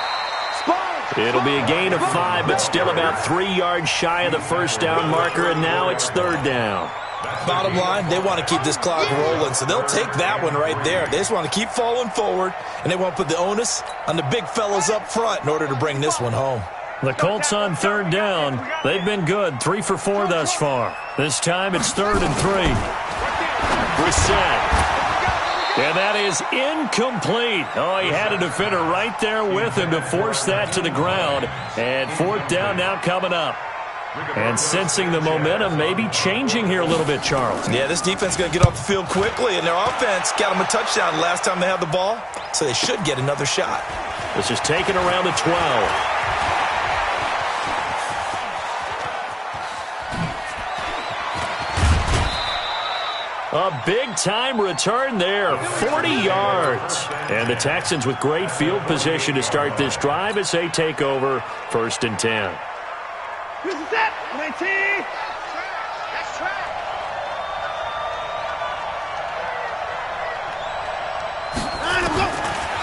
Speaker 5: It'll be a gain of 5, but still about 3 yards shy of the first down marker, and now it's 3rd down.
Speaker 6: Bottom line, they want to keep this clock rolling, so they'll take that one right there. They just want to keep falling forward, and they want to put the onus on the big fellas up front in order to bring this one home.
Speaker 5: The Colts on 3rd down. They've been good, 3 for 4 thus far. This time it's 3rd and 3. Reset. And that is incomplete. Oh, he had a defender right there with him to force that to the ground. And 4th down now coming up. And sensing the momentum maybe changing here a little bit, Charles.
Speaker 6: Yeah, this defense is going to get off the field quickly, and their offense got them a touchdown last time they had the ball, so they should get another shot.
Speaker 5: This is taken around the 12. A big-time return there, 40 yards. And the Texans with great field position to start this drive as they take over 1st and 10.
Speaker 7: Here's the set, 19. That's track.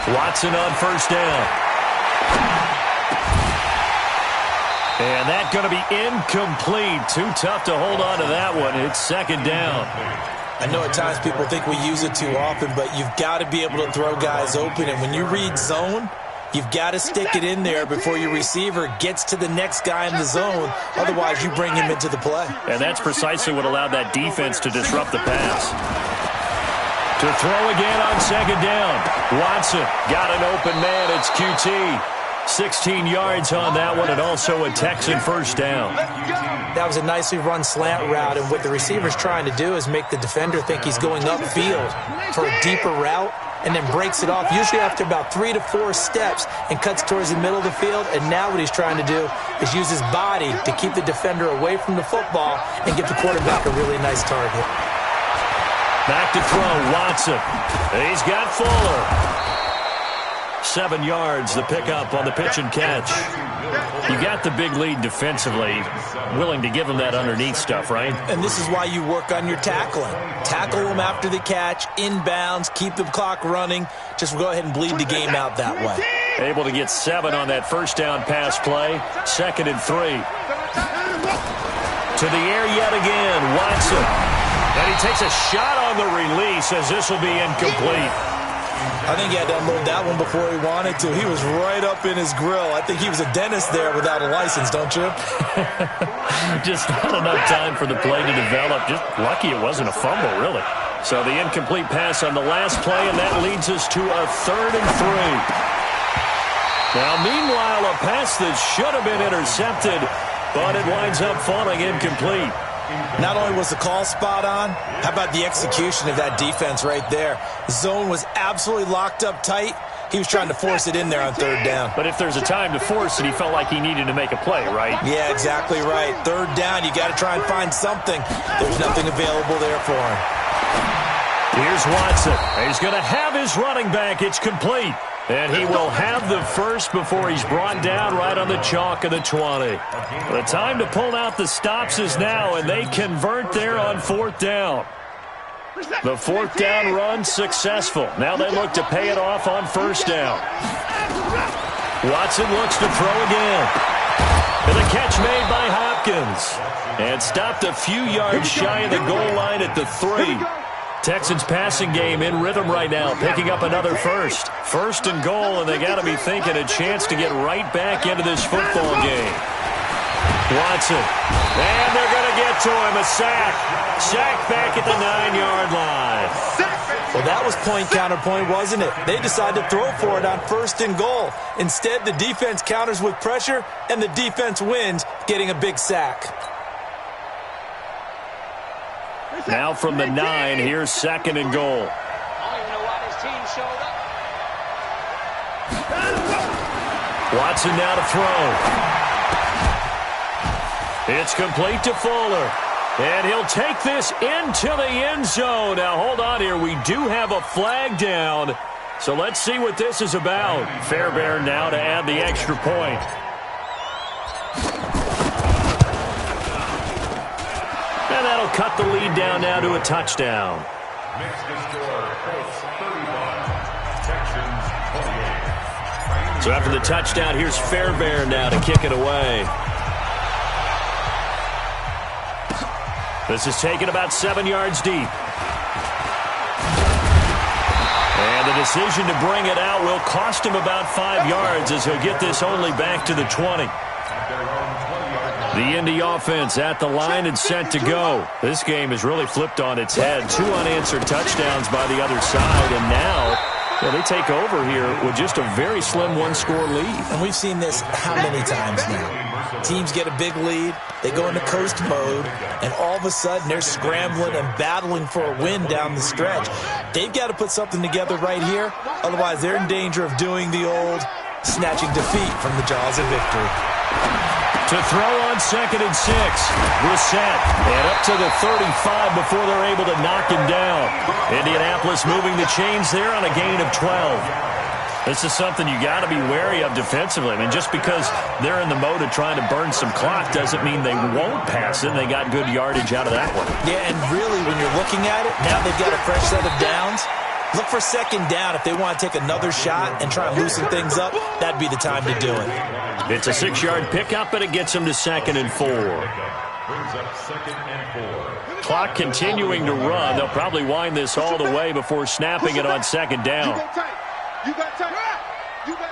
Speaker 5: Watson on 1st down. And that's going to be incomplete. Too tough to hold on to that one. It's 2nd down.
Speaker 6: I know at times people think we use it too often, but you've got to be able to throw guys open. And when you read zone, You've got to stick it in there before your receiver gets to the next guy in the zone. Otherwise, you bring him into the play.
Speaker 5: And that's precisely what allowed that defense to disrupt the pass. To throw again on second down. Watson got an open man. It's QT. 16 yards on that one, and also a Texan first down.
Speaker 6: That was a nicely run slant route, and what the receiver's trying to do is make the defender think he's going upfield for a deeper route, and then breaks it off, usually after about 3 to 4 steps, and cuts towards the middle of the field. And now what he's trying to do is use his body to keep the defender away from the football and give the quarterback a really nice target.
Speaker 5: Back to throw, Watson. He's got Fuller. 7 yards, the pickup on the pitch and catch. You got the big lead defensively, willing to give them that underneath stuff, right?
Speaker 6: And this is why you work on your tackling. Tackle them after the catch, inbounds, keep the clock running. Just go ahead and bleed the game out that way.
Speaker 5: Able to get 7 on that first down pass play. 2nd and 3. To the air yet again, Watson. And he takes a shot on the release as this will be incomplete.
Speaker 6: I think he had to unload that one before he wanted to. He was right up in his grill. I think he was a dentist there without a license, don't you?
Speaker 5: Just not enough time for the play to develop. Just lucky it wasn't a fumble, really. So the incomplete pass on the last play, and that leads us to a 3rd and 3. Now, meanwhile, a pass that should have been intercepted, but it winds up falling incomplete.
Speaker 6: Not only was the call spot on, how about the execution of that defense right there? The zone was absolutely locked up tight. He was trying to force it in there on 3rd down.
Speaker 5: But if there's a time to force it, he felt like he needed to make a play, right?
Speaker 6: Yeah, exactly right. 3rd down, you got to try and find something. There's nothing available there for him.
Speaker 5: Here's Watson. He's going to have his running back. It's complete. And he will have the first before he's brought down right on the chalk of the 20. The time to pull out the stops is now, and they convert there on 4th down. The 4th down run successful. Now they look to pay it off on 1st down. Watson looks to throw again. And the catch made by Hopkins. And stopped a few yards shy of the goal line at the 3. Texans passing game in rhythm right now, picking up another first. 1st and goal, and they got to be thinking a chance to get right back into this football game. Watson, and they're going to get to him, a sack. Sack back at the 9-yard line.
Speaker 6: Well, that was point counterpoint, wasn't it? They decided to throw for it on 1st and goal. Instead, the defense counters with pressure, and the defense wins, getting a big sack.
Speaker 5: Now from the 9, here's 2nd and goal.
Speaker 9: I don't even know why this team showed up.
Speaker 5: Watson now to throw. It's complete to Fuller. And he'll take this into the end zone. Now, hold on here. We do have a flag down. So let's see what this is about. Fairbairn now to add the extra point. And that'll cut the lead down now to a touchdown.
Speaker 8: Makes the score Colts 31, Texans 28.
Speaker 5: So after the touchdown, here's Fairbairn now to kick it away. This is taken about 7 yards deep. And the decision to bring it out will cost him about 5 yards as he'll get this only back to the 20. The Indy offense at the line and set to go. This game is really flipped on its head. 2 unanswered touchdowns by the other side, and now they take over here with just a very slim one-score lead.
Speaker 6: And we've seen this how many times now? Teams get a big lead, they go into coast mode, and all of a sudden they're scrambling and battling for a win down the stretch. They've got to put something together right here, otherwise they're in danger of doing the old snatching defeat from the jaws of victory.
Speaker 5: To throw on 2nd and 6. Brissett, and up to the 35 before they're able to knock him down. Indianapolis moving the chains there on a gain of 12. This is something you got to be wary of defensively. I mean, just because they're in the mode of trying to burn some clock doesn't mean they won't pass it. They got good yardage out of that one. Yeah, and really, when you're looking at it, now they've got a fresh set of downs. Look for 2nd down. If they want to take another shot and try and loosen things up, that'd be the time to do it. It's a 6-yard pickup, but it gets them to 2nd and 4.
Speaker 8: Brings up 2nd and 4.
Speaker 5: Clock continuing to run. They'll probably wind this all the way before snapping it on 2nd down.
Speaker 7: You got time. You got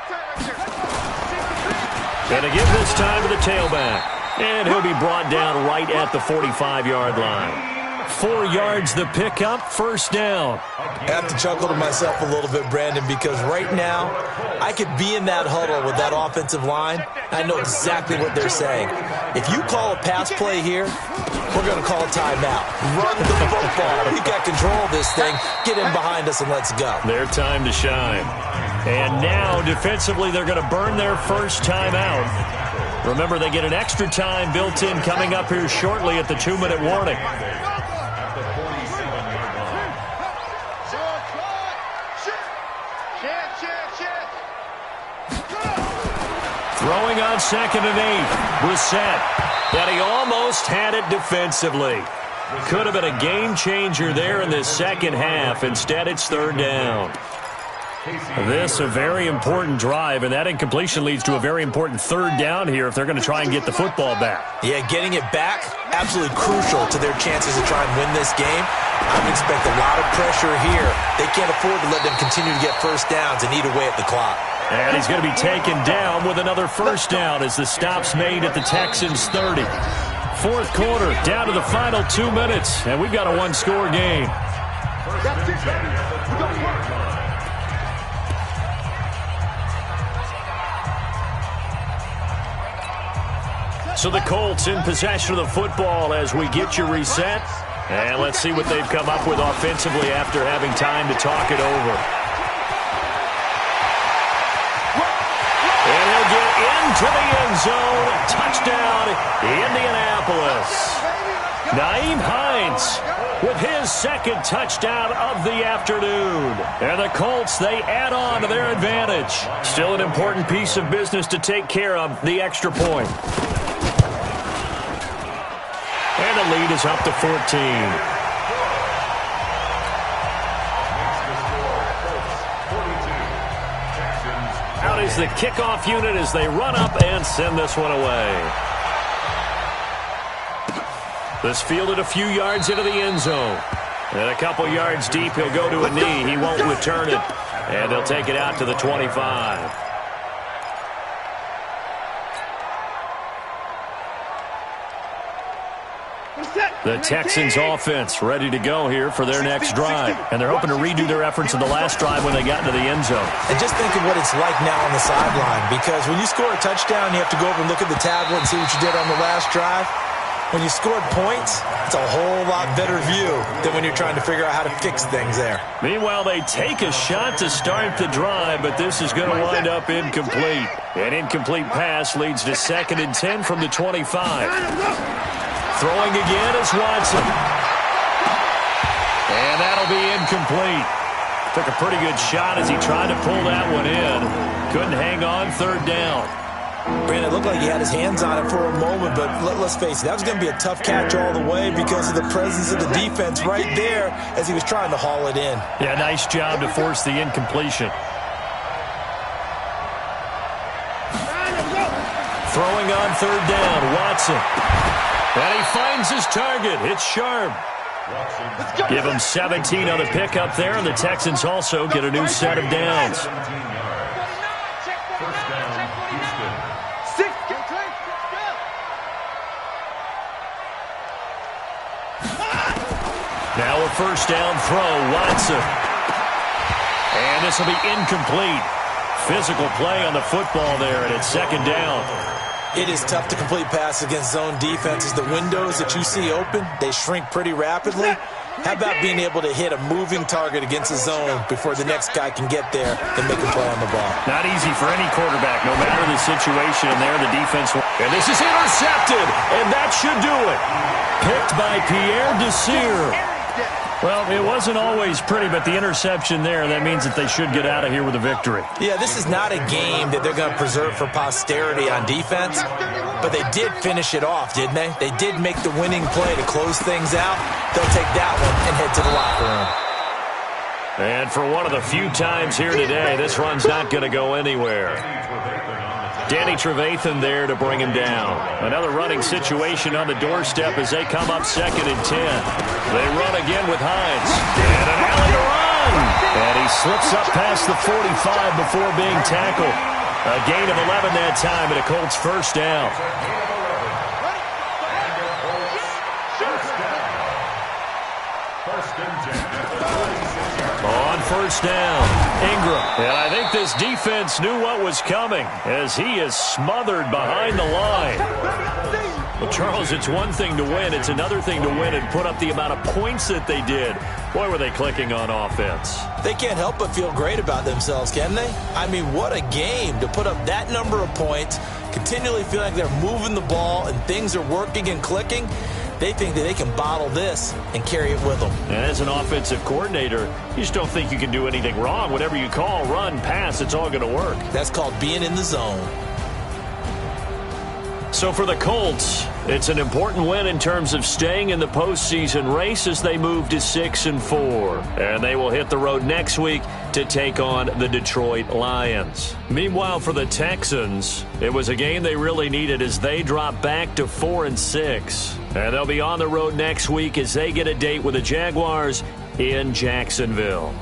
Speaker 7: time right there.
Speaker 5: And to give this time to the tailback. And he'll be brought down right at the 45-yard line. 4 yards the pickup, first down.
Speaker 6: I have to chuckle to myself a little bit, Brandon, because right now I could be in that huddle with that offensive line. I know exactly what they're saying. If you call a pass play here, we're going to call a timeout. Run the football. We got control of this thing. Get in behind us and let's go.
Speaker 5: Their time to shine. And now, defensively, they're going to burn their first time out. Remember, they get an extra time built in coming up here shortly at the 2-minute warning. Throwing on 2nd and 8. Brissett. And he almost had it defensively. Could have been a game changer there in this second half. Instead, it's 3rd down. This a very important drive, and that incompletion leads to a very important 3rd down here if they're going to try and get the football back.
Speaker 6: Yeah, getting it back, absolutely crucial to their chances to try and win this game. I would expect a lot of pressure here. They can't afford to let them continue to get first downs and eat away at the clock.
Speaker 5: And he's going to be taken down with another first down as the stop's made at the Texans' 30. 4th quarter, down to the final 2 minutes, and we've got a 1-score game. So the Colts in possession of the football as we get you reset. And let's see what they've come up with offensively after having time to talk it over. And he'll get into the end zone. Touchdown, Indianapolis. Nyheim Hines with his 2nd touchdown of the afternoon. And the Colts, they add on to their advantage. Still an important piece of business to take care of, the extra point. And the lead is up to 14. Out is the kickoff unit as they run up and send this one away. This fielded a few yards into the end zone. And a couple yards deep, he'll go to a knee. He won't return it. And they'll take it out to the 25. The Texans offense ready to go here for their next drive. And they're hoping to redo their efforts in the last drive when they got into the end zone.
Speaker 6: And just think of what it's like now on the sideline, because when you score a touchdown, you have to go over and look at the tablet and see what you did on the last drive. When you scored points, it's a whole lot better view than when you're trying to figure out how to fix things there.
Speaker 5: Meanwhile, they take a shot to start the drive, but this is going to wind up incomplete. An incomplete pass leads to 2nd and 10 from the 25. Throwing again is Watson. And that'll be incomplete. Took a pretty good shot as he tried to pull that one in. Couldn't hang on, 3rd down.
Speaker 6: Brandon, it looked like he had his hands on it for a moment, but let's face it, that was going to be a tough catch all the way because of the presence of the defense right there as he was trying to haul it in.
Speaker 5: Yeah, nice job to force the incompletion. Throwing on 3rd down, Watson. And he finds his target. It's Sharp. Give him 17 on the pickup there, and the Texans also get a new set of downs. Now a first down throw, Watson. And this will be incomplete. Physical play on the football there, and it's 2nd down.
Speaker 6: It is tough to complete passes against zone defenses. The windows that you see open, they shrink pretty rapidly. How about being able to hit a moving target against a zone before the next guy can get there and make a play on the ball?
Speaker 5: Not easy for any quarterback, no matter the situation. And there, the defense. And this is intercepted, and that should do it. Picked by Pierre Desir. Well, it wasn't always pretty, but the interception there, that means that they should get out of here with a victory.
Speaker 6: Yeah, this is not a game that they're going to preserve for posterity on defense, but they did finish it off, didn't they? They did make the winning play to close things out. They'll take that one and head to the locker room.
Speaker 5: And for one of the few times here today, this run's not going to go anywhere. Danny Trevathan there to bring him down. Another running situation on the doorstep as they come up 2nd and 10. They run again with Hines. And an alley to run. And he slips up past the 45 before being tackled. A gain of 11 that time, and a Colts first down. On first down, Ingram. And I think this defense knew what was coming as he is smothered behind the line. Well, Charles, it's one thing to win. It's another thing to win and put up the amount of points that they did. Boy, were they clicking on offense.
Speaker 6: They can't help but feel great about themselves, can they? I mean, what a game to put up that number of points, continually feeling like they're moving the ball and things are working and clicking. They think that they can bottle this and carry it with them.
Speaker 5: And as an offensive coordinator, you just don't think you can do anything wrong. Whatever you call, run, pass, it's all going to work.
Speaker 6: That's called being in the zone.
Speaker 5: So for the Colts, it's an important win in terms of staying in the postseason race as they move to 6-4. And they will hit the road next week to take on the Detroit Lions. Meanwhile, for the Texans, it was a game they really needed as they drop back to 4-6. And they'll be on the road next week as they get a date with the Jaguars in Jacksonville.